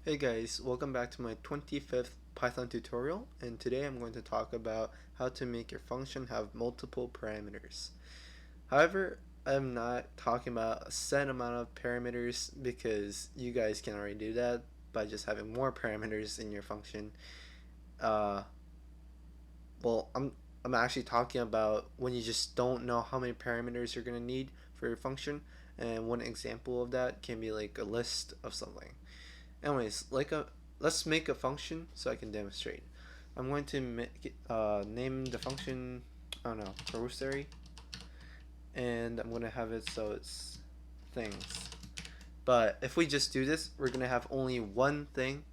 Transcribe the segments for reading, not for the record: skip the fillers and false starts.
Hey guys, welcome back to my 25th Python tutorial, and today I'm going to talk about how to make your function have multiple parameters. However, I'm not talking about a set amount of parameters because you guys can already do that by just having more parameters in your function. Uh, I'm actually talking about when you just don't know how many parameters you're going to need for your function, and one example of that can be like a list of something. Anyways, let's make a function so I can demonstrate. I'm going to name the function, I don't know, grocery, and I'm going to have it so it's things. But if we just do this, we're going to have only one thing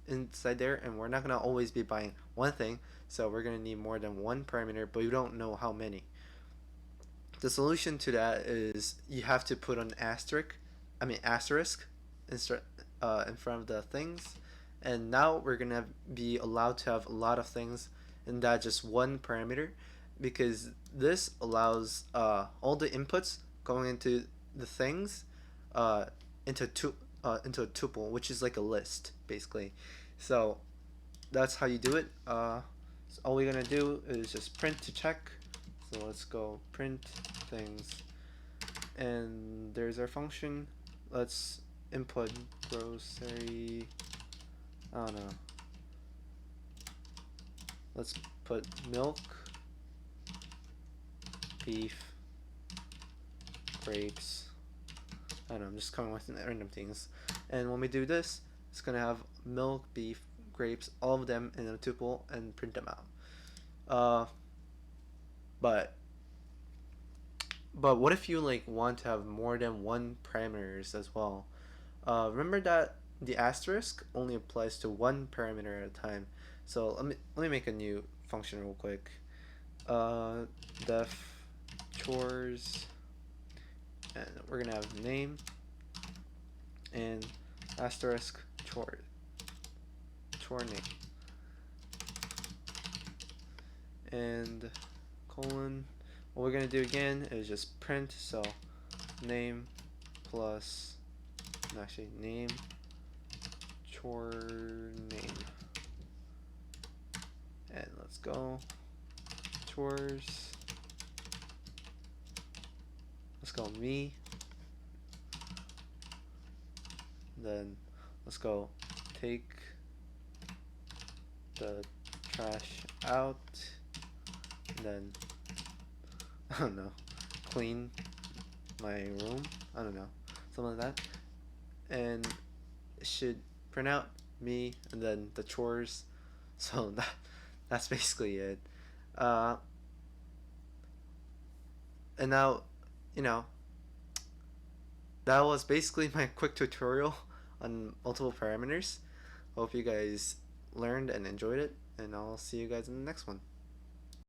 inside there, and we're not going to always be buying one thing, so we're going to need more than one parameter, but we don't know how many. The solution to that is you have to put an asterisk in front of the things, and now we're gonna be allowed to have a lot of things in that just one parameter, because this allows all the inputs going into the things uh, into a tuple, which is like a list basically. So that's how you do it. So all we're gonna do is just print to check. So let's go print things, and there's our function. Let's input grocery. I don't know. Let's put milk, beef, grapes. I don't know. I'm just coming with random things. And when we do this, it's gonna have milk, beef, grapes, all of them in a tuple, and print them out. Uh, but what if you like want to have more than one parameters as well? Remember that the asterisk only applies to one parameter at a time. So let me make a new function real quick. Def chores, and we're gonna have name and asterisk chore name, and colon. What we're gonna do again is just print, so name plus actually name chore name, and let's go chores. Let's go me. Then let's go take the trash out. And then I don't know, clean my room. I don't know, something like that. And it should print out me and then the chores. So that's basically it. Uh, and now, you know, that was basically my quick tutorial on multiple parameters. Hope you guys learned and enjoyed it, and I'll see you guys in the next one.